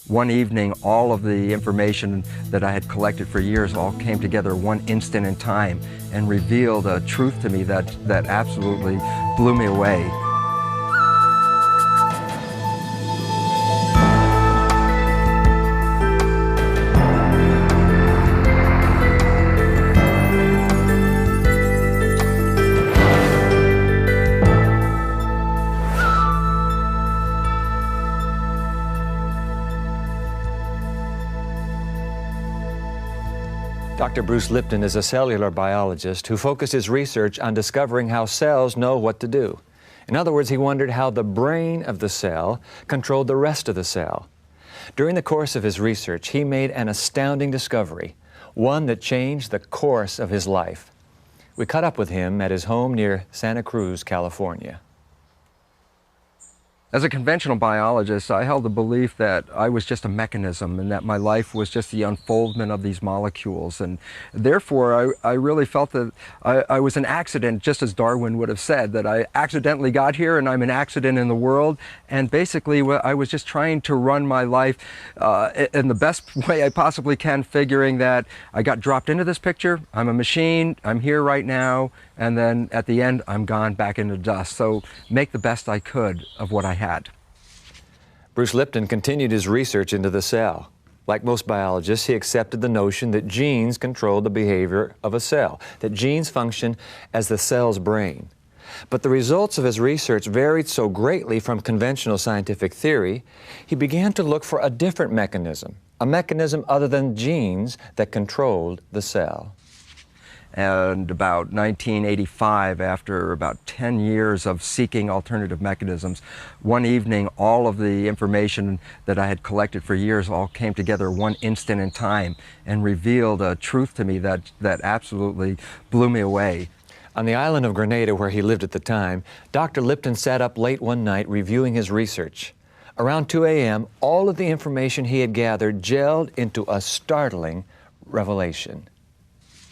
One evening, all of the information that I had collected for years all came together one instant in time and revealed a truth to me that absolutely blew me away. Dr. Bruce Lipton is a cellular biologist who focused his research on discovering how cells know what to do. In other words, he wondered how the brain of the cell controlled the rest of the cell. During the course of his research, he made an astounding discovery, one that changed the course of his life. We caught up with him at his home near Santa Cruz, California. As a conventional biologist, I held the belief that I was just a mechanism and that my life was just the unfoldment of these molecules. And therefore, I really felt that I was an accident, just as Darwin would have said, that I accidentally got here and I'm an accident in the world. And basically, I was just trying to run my life in the best way I possibly can, figuring that I got dropped into this picture, I'm a machine, I'm here right now, and then at the end, I'm gone back into dust. So make the best I could of what I had. Bruce Lipton continued his research into the cell. Like most biologists, he accepted the notion that genes control the behavior of a cell, that genes function as the cell's brain. But the results of his research varied so greatly from conventional scientific theory, he began to look for a different mechanism, a mechanism other than genes that controlled the cell. And about 1985, after about 10 years of seeking alternative mechanisms, one evening all of the information that I had collected for years all came together one instant in time and revealed a truth to me that absolutely blew me away. On the island of Grenada, where he lived at the time, Dr. Lipton sat up late one night reviewing his research. Around 2 a.m., all of the information he had gathered gelled into a startling revelation.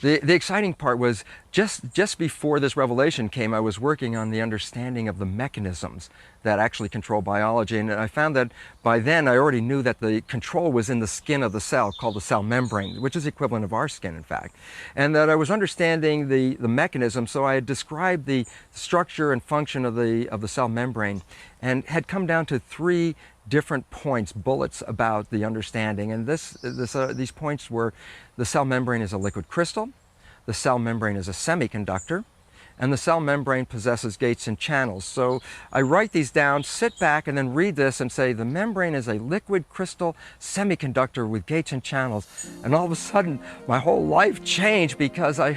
The exciting part was just before this revelation came, I was working on the understanding of the mechanisms that actually control biology. And I found that by then I already knew that the control was in the skin of the cell, called the cell membrane, which is the equivalent of our skin, in fact. And that I was understanding the mechanism, so I had described the structure and function of the cell membrane and had come down to three different points, bullets about the understanding. And these points were: the cell membrane is a liquid crystal, the cell membrane is a semiconductor, and the cell membrane possesses gates and channels. So I write these down, sit back, and then read this and say, the membrane is a liquid crystal semiconductor with gates and channels. And all of a sudden, my whole life changed, because I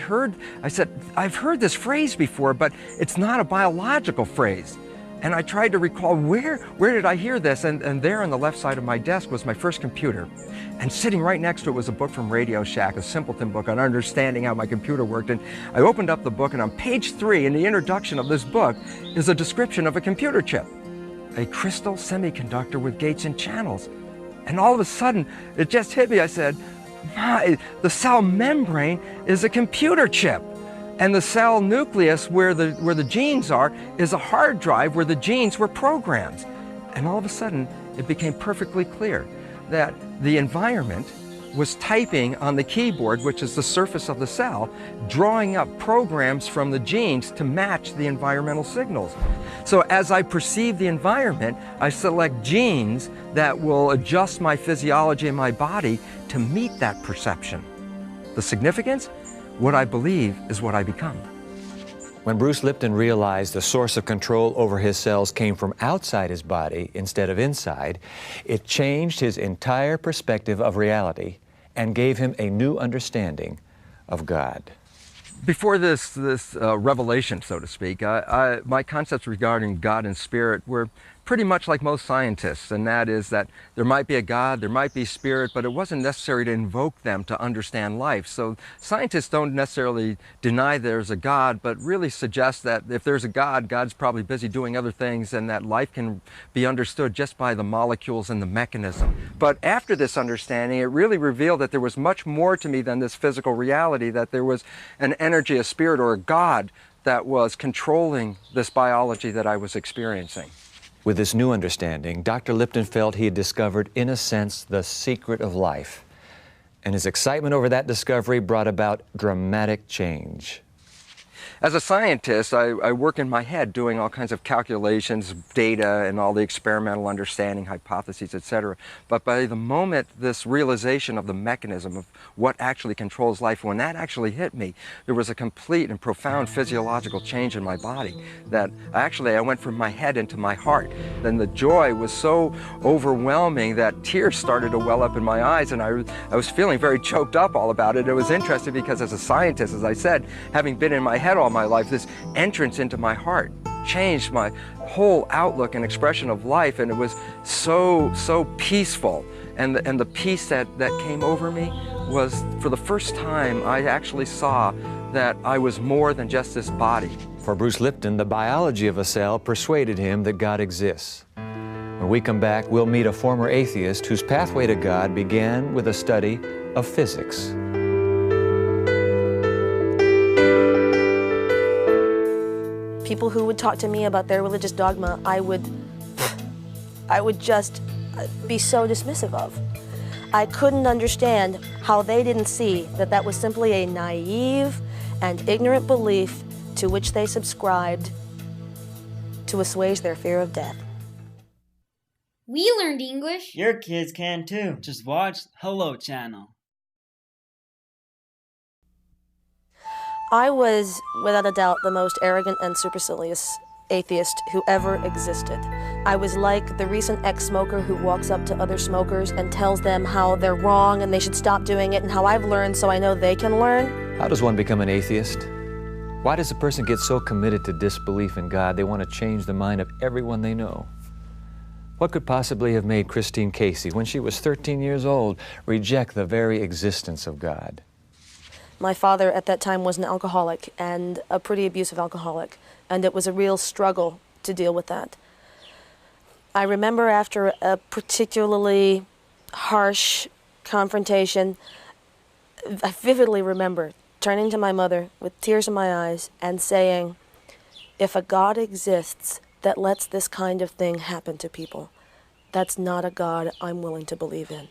said, I've heard this phrase before, but it's not a biological phrase. And I tried to recall where did I hear this? And there on the left side of my desk was my first computer. And sitting right next to it was a book from Radio Shack, a simpleton book on understanding how my computer worked. And I opened up the book, and on page 3 in the introduction of this book is a description of a computer chip. A crystal semiconductor with gates and channels. And all of a sudden, it just hit me. I said, the cell membrane is a computer chip. And the cell nucleus, where the genes are, is a hard drive where the genes were programs. And all of a sudden, it became perfectly clear that the environment was typing on the keyboard, which is the surface of the cell, drawing up programs from the genes to match the environmental signals. So as I perceive the environment, I select genes that will adjust my physiology and my body to meet that perception. The significance? What I believe is what I become. When Bruce Lipton realized the source of control over his cells came from outside his body instead of inside, it changed his entire perspective of reality and gave him a new understanding of God. Before this revelation, so to speak, my concepts regarding God and spirit were pretty much like most scientists, and that is that there might be a God, there might be spirit, but it wasn't necessary to invoke them to understand life. So scientists don't necessarily deny there's a God, but really suggest that if there's a God, God's probably busy doing other things, and that life can be understood just by the molecules and the mechanism. But after this understanding, it really revealed that there was much more to me than this physical reality, that there was an energy, a spirit, or a God that was controlling this biology that I was experiencing. With this new understanding, Dr. Lipton felt he had discovered, in a sense, the secret of life. And his excitement over that discovery brought about dramatic change. As a scientist, I work in my head doing all kinds of calculations, data, and all the experimental understanding, hypotheses, etc. But by the moment this realization of the mechanism of what actually controls life, when that actually hit me, there was a complete and profound physiological change in my body that I went from my head into my heart. Then the joy was so overwhelming that tears started to well up in my eyes, and I was feeling very choked up all about it. It was interesting because as a scientist, as I said, having been in my head all my life, this entrance into my heart changed my whole outlook and expression of life, and it was so peaceful. And the peace that came over me was, for the first time, I actually saw that I was more than just this body. For Bruce Lipton, the biology of a cell persuaded him that God exists. When we come back, we'll meet a former atheist whose pathway to God began with a study of physics. People who would talk to me about their religious dogma, I would just be so dismissive of. I couldn't understand how they didn't see that that was simply a naive and ignorant belief to which they subscribed to assuage their fear of death. We learned English. Your kids can too. Just watch Hello Channel. I was, without a doubt, the most arrogant and supercilious atheist who ever existed. I was like the recent ex-smoker who walks up to other smokers and tells them how they're wrong and they should stop doing it and how I've learned so I know they can learn. How does one become an atheist? Why does a person get so committed to disbelief in God they want to change the mind of everyone they know? What could possibly have made Christine Casey, when she was 13 years old, reject the very existence of God? My father at that time was an alcoholic, and a pretty abusive alcoholic, and it was a real struggle to deal with that. I remember after a particularly harsh confrontation, I vividly remember turning to my mother with tears in my eyes and saying, "If a God exists that lets this kind of thing happen to people, that's not a God I'm willing to believe in."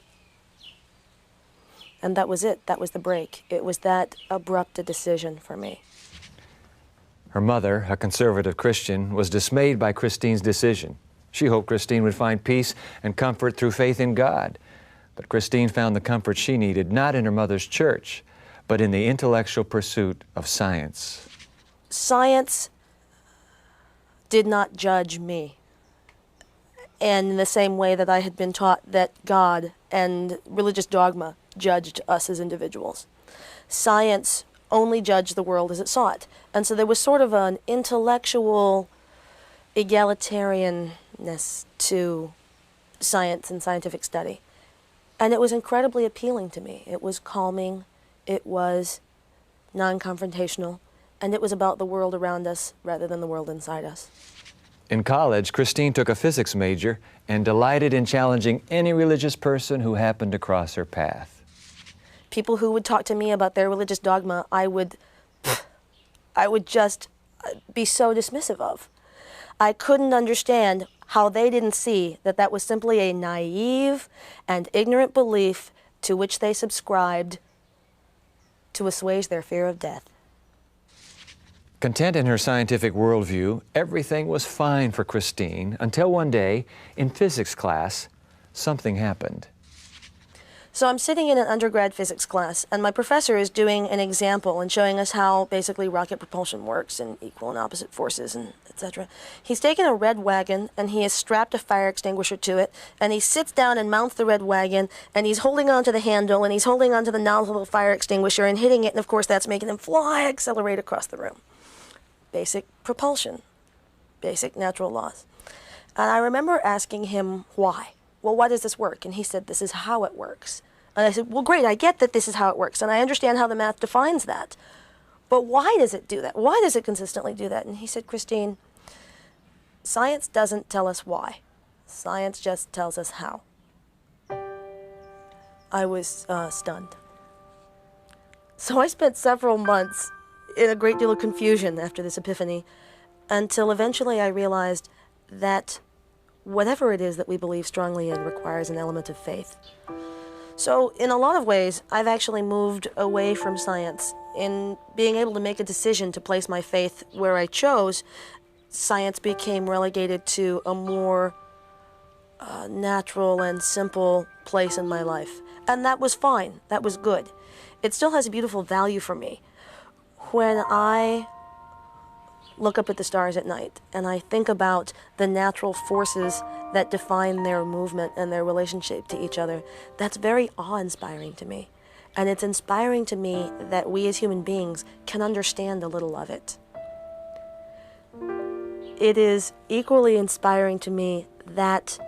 And that was it. That was the break. It was that abrupt a decision for me. Her mother, a conservative Christian, was dismayed by Christine's decision. She hoped Christine would find peace and comfort through faith in God. But Christine found the comfort she needed not in her mother's church, but in the intellectual pursuit of science. Science did not judge me. And in the same way that I had been taught that God and religious dogma judged us as individuals. Science only judged the world as it saw it. And so there was sort of an intellectual egalitarianness to science and scientific study. And it was incredibly appealing to me. It was calming, it was non-confrontational, and it was about the world around us rather than the world inside us. In college, Christine took a physics major and delighted in challenging any religious person who happened to cross her path. People who would talk to me about their religious dogma, I would just be so dismissive of. I couldn't understand how they didn't see that that was simply a naive and ignorant belief to which they subscribed to assuage their fear of death. Content in her scientific worldview, everything was fine for Christine until one day, in physics class, something happened. So I'm sitting in an undergrad physics class, and my professor is doing an example and showing us how basically rocket propulsion works and equal and opposite forces and etc. He's taken a red wagon, and he has strapped a fire extinguisher to it, and he sits down and mounts the red wagon, and he's holding onto the handle, and he's holding onto the nozzle of the fire extinguisher and hitting it, and of course that's making him accelerate across the room. Basic propulsion, basic natural laws. And I remember asking him why. Well, why does this work? And he said, this is how it works. And I said, well, great, I get that this is how it works, and I understand how the math defines that. But why does it do that? Why does it consistently do that? And he said, Christine, science doesn't tell us why. Science just tells us how. I was stunned. So I spent several months in a great deal of confusion after this epiphany, until eventually I realized that whatever it is that we believe strongly in requires an element of faith. So in a lot of ways, I've actually moved away from science. In being able to make a decision to place my faith where I chose, science became relegated to a more natural and simple place in my life. And that was fine. That was good. It still has a beautiful value for me. When I look up at the stars at night and I think about the natural forces that define their movement and their relationship to each other, that's very awe-inspiring to me. And it's inspiring to me that we as human beings can understand a little of it. It is equally inspiring to me that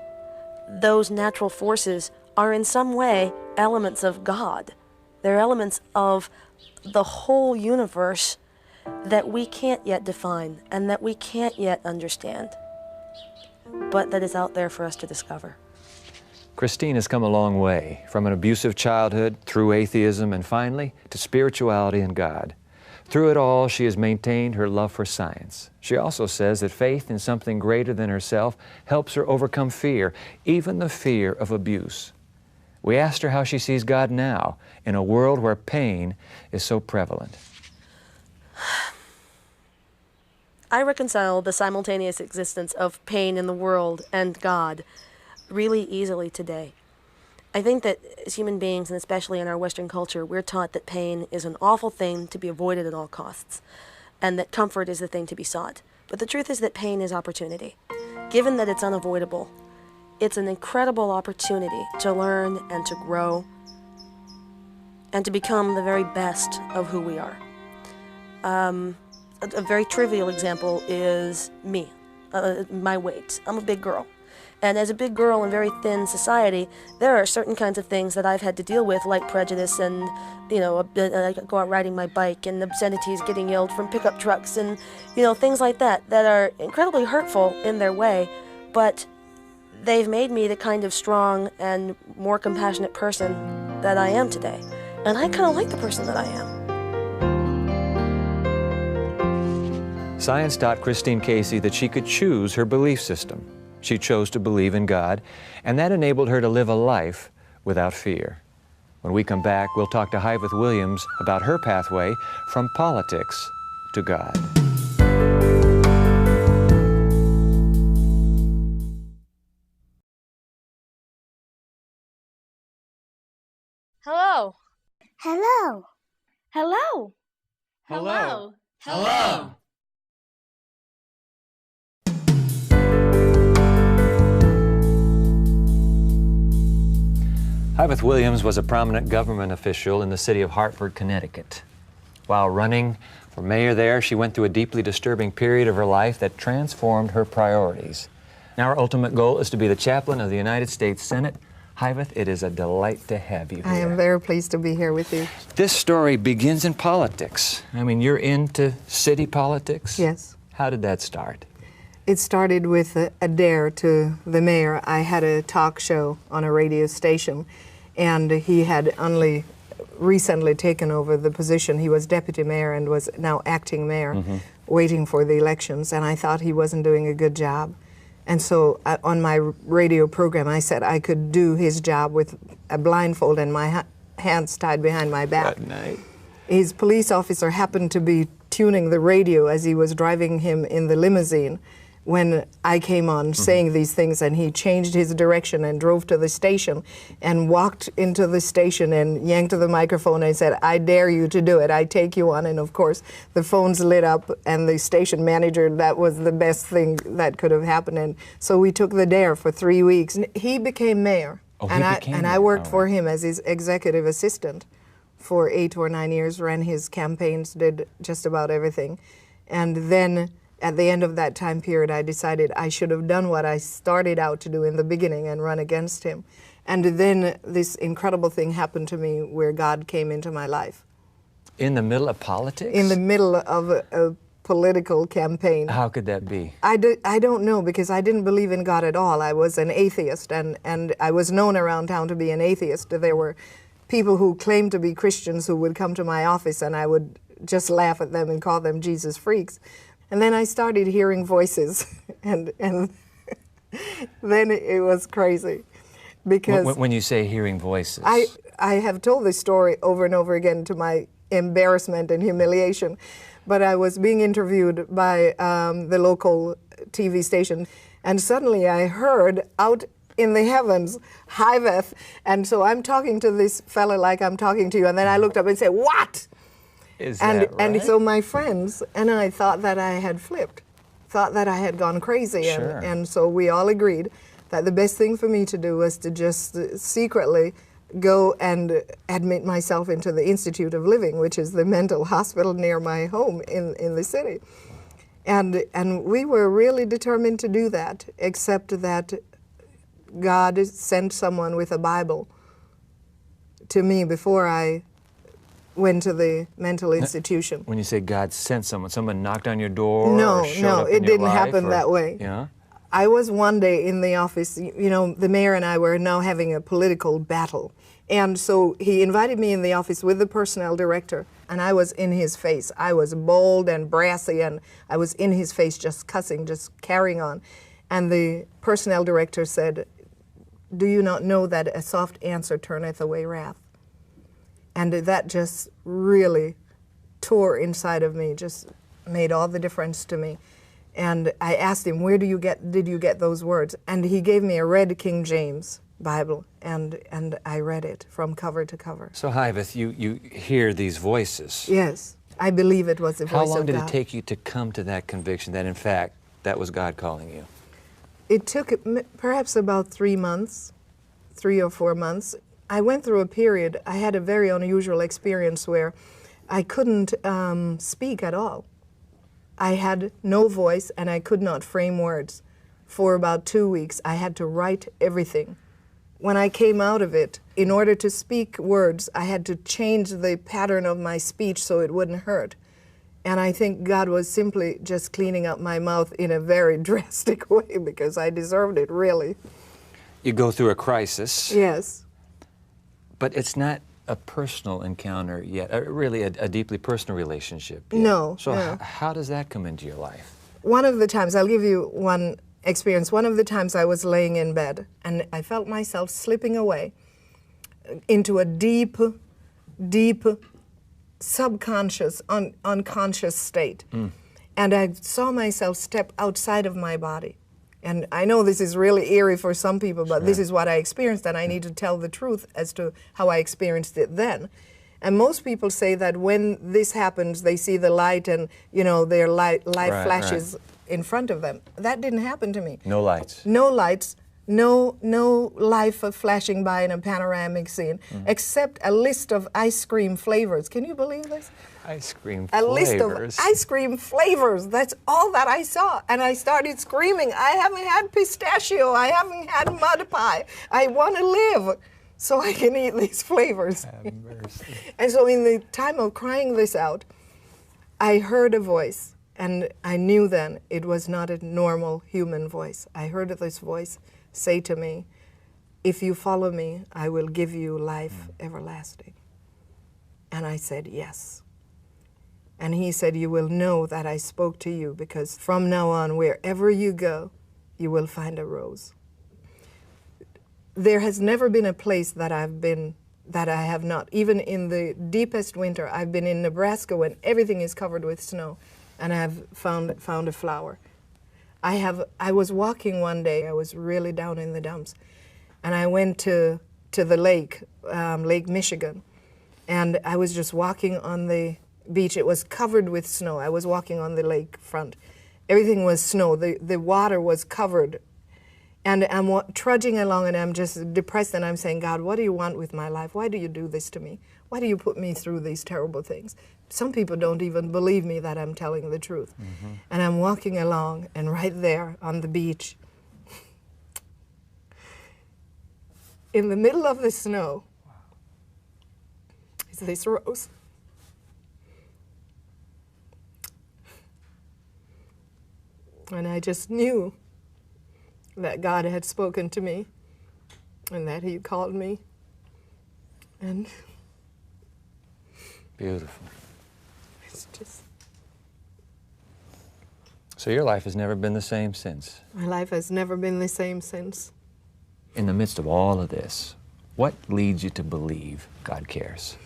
those natural forces are in some way elements of God. They're elements of the whole universe that we can't yet define and that we can't yet understand, but that is out there for us to discover. Christine has come a long way, from an abusive childhood through atheism and finally to spirituality and God. Through it all, she has maintained her love for science. She also says that faith in something greater than herself helps her overcome fear, even the fear of abuse. We asked her how she sees God now in a world where pain is so prevalent. I reconcile the simultaneous existence of pain in the world and God really easily today. I think that as human beings, and especially in our Western culture, we're taught that pain is an awful thing to be avoided at all costs, and that comfort is the thing to be sought. But the truth is that pain is opportunity. Given that it's unavoidable, it's an incredible opportunity to learn and to grow and to become the very best of who we are. A very trivial example is me, my weight. I'm a big girl. And as a big girl in very thin society, there are certain kinds of things that I've had to deal with, like prejudice and, I go out riding my bike and obscenities getting yelled from pickup trucks and, things like that are incredibly hurtful in their way, but they've made me the kind of strong and more compassionate person that I am today. And I kind of like the person that I am. Science taught Christine Casey that she could choose her belief system. She chose to believe in God, and that enabled her to live a life without fear. When we come back, we'll talk to Hyveth Williams about her pathway from politics to God. Hello. Hello. Hello. Hello. Hello. Hyveth Williams was a prominent government official in the city of Hartford, Connecticut. While running for mayor there, she went through a deeply disturbing period of her life that transformed her priorities. Now her ultimate goal is to be the chaplain of the United States Senate. Hyveth, it is a delight to have you here. I am very pleased to be here with you. This story begins in politics. I mean, you're into city politics? Yes. How did that start? It started with a dare to the mayor. I had a talk show on a radio station, and he had only recently taken over the position. He was deputy mayor and was now acting mayor, waiting for the elections, and I thought he wasn't doing a good job. And so on my radio program, I said I could do his job with a blindfold and my hands tied behind my back. That night. His police officer happened to be tuning the radio as he was driving him in the limousine when I came on saying these things, and he changed his direction and drove to the station and walked into the station and yanked the microphone and said, "I dare you to do it, I take you on." And of course the phones lit up, and the station manager, that was the best thing that could have happened. And so we took the dare for 3 weeks. He became mayor, and I worked for him as his executive assistant for 8 or 9 years, ran his campaigns, did just about everything. And then at the end of that time period, I decided I should have done what I started out to do in the beginning and run against him. And then this incredible thing happened to me where God came into my life. In the middle of politics? In the middle of a political campaign. How could that be? I don't know, because I didn't believe in God at all. I was an atheist, and I was known around town to be an atheist. There were people who claimed to be Christians who would come to my office, and I would just laugh at them and call them Jesus freaks. And then I started hearing voices, and then it was crazy. Because When you say hearing voices. I have told this story over and over again to my embarrassment and humiliation, but I was being interviewed by the local TV station, and suddenly I heard out in the heavens, Hiveth, and so I'm talking to this fella like I'm talking to you, and then I looked up and said, "What?" Is that right? And so my friends and I thought that I had flipped, thought that I had gone crazy, Sure. and so we all agreed that the best thing for me to do was to just secretly go and admit myself into the Institute of Living, which is the mental hospital near my home in the city. And we were really determined to do that, except that God sent someone with a Bible to me before I went to the mental institution. When you say God sent someone knocked on your door? No, or showed no, up in it your didn't life, happen or- that way. Yeah? I was one day in the office, you know, the mayor and I were now having a political battle. And so he invited me in the office with the personnel director, and I was in his face. I was bold and brassy, and I was in his face just cussing, just carrying on. And the personnel director said, "Do you not know that a soft answer turneth away wrath?" And that just really tore inside of me, just made all the difference to me. And I asked him, did you get those words? And he gave me a red King James Bible, and I read it from cover to cover. So, Hiveth, you hear these voices. Yes, I believe it was the voice of God. How long did it take you to come to that conviction that, in fact, that was God calling you? It took perhaps about 3 months, 3 or 4 months. I went through a period, I had a very unusual experience where I couldn't speak at all. I had no voice and I could not frame words. For about 2 weeks, I had to write everything. When I came out of it, in order to speak words, I had to change the pattern of my speech so it wouldn't hurt. And I think God was simply just cleaning up my mouth in a very drastic way because I deserved it, really. You go through a crisis. Yes. But it's not a personal encounter yet, really a deeply personal relationship yet. No, So no. How does that come into your life? One of the times, I'll give you one experience. One of the times I was laying in bed and I felt myself slipping away into a deep, deep subconscious, unconscious state. And I saw myself step outside of my body. And I know this is really eerie for some people, but this is what I experienced, and I need to tell the truth as to how I experienced it then. And most people say that when this happens, they see the light and, you know, their life flashes in front of them. That didn't happen to me. No lights. No lights, no life flashing by in a panoramic scene, except a list of ice cream flavors. Can you believe this? Ice cream A flavors. list of ice cream flavors. That's all that I saw. And I started screaming, I haven't had pistachio. I haven't had mud pie. I want to live so I can eat these flavors. Have mercy. And so in the time of crying this out, I heard a voice. And I knew then it was not a normal human voice. I heard this voice say to me, "If you follow me, I will give you life everlasting." And I said, "Yes." And he said, "You will know that I spoke to you because from now on, wherever you go, you will find a rose." There has never been a place that I've been that I have not. Even in the deepest winter, I've been in Nebraska when everything is covered with snow, and I've found a flower. I was walking one day, I was really down in the dumps, and I went to the lake, Lake Michigan, and I was just walking on the beach. It was covered with snow. I was walking on the lake front. Everything was snow. The water was covered. And I'm trudging along and I'm just depressed and I'm saying, "God, what do you want with my life? Why do you do this to me? Why do you put me through these terrible things?" Some people don't even believe me that I'm telling the truth. And I'm walking along and right there on the beach, in the middle of the snow, is this rose. And I just knew that God had spoken to me and that he called me. And Beautiful. it's just... So your life has never been the same since. My life has never been the same since. In the midst of all of this, what leads you to believe God cares?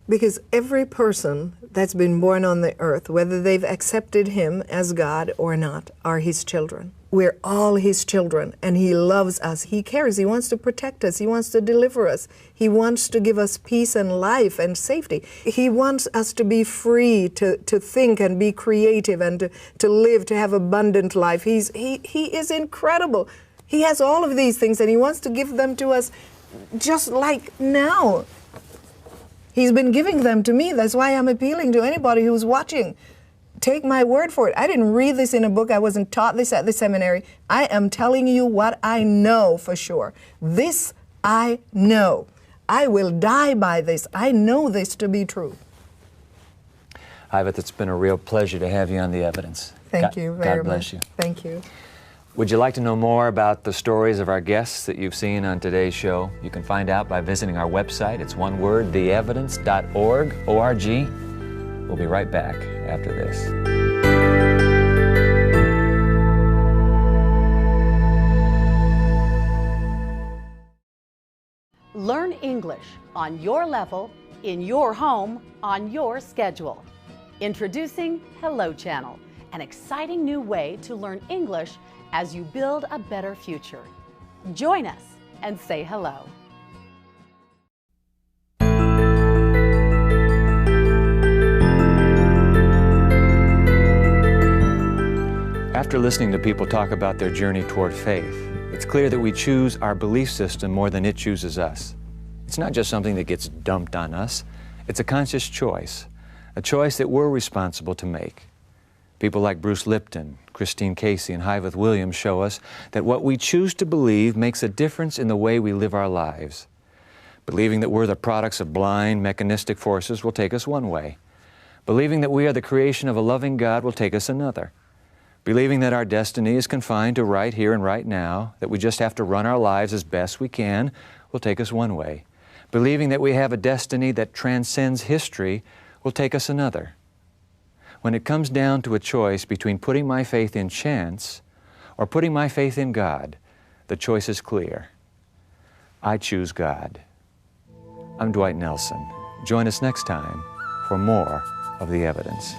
Because every person that's been born on the earth, whether they've accepted Him as God or not, are His children. We're all His children, and He loves us. He cares. He wants to protect us. He wants to deliver us. He wants to give us peace and life and safety. He wants us to be free to think and be creative and to live, to have abundant life. He is incredible. He has all of these things, and He wants to give them to us just like now. He's been giving them to me. That's why I'm appealing to anybody who's watching. Take my word for it. I didn't read this in a book. I wasn't taught this at the seminary. I am telling you what I know for sure. This I know. I will die by this. I know this to be true. Ivet, it's been a real pleasure to have you on The Evidence. Thank you very much. God bless you. Thank you. Would you like to know more about the stories of our guests that you've seen on today's show? You can find out by visiting our website. It's one word, theevidence.org, O-R-G. We'll be right back after this. Learn English on your level, in your home, on your schedule. Introducing Hello Channel, an exciting new way to learn English as you build a better future. Join us and say hello. After listening to people talk about their journey toward faith, it's clear that we choose our belief system more than it chooses us. It's not just something that gets dumped on us. It's a conscious choice, a choice that we're responsible to make. People like Bruce Lipton, Christine Casey, and Hyveth Williams show us that what we choose to believe makes a difference in the way we live our lives. Believing that we're the products of blind, mechanistic forces will take us one way. Believing that we are the creation of a loving God will take us another. Believing that our destiny is confined to right here and right now, that we just have to run our lives as best we can, will take us one way. Believing that we have a destiny that transcends history will take us another. When it comes down to a choice between putting my faith in chance or putting my faith in God, the choice is clear. I choose God. I'm Dwight Nelson. Join us next time for more of The Evidence.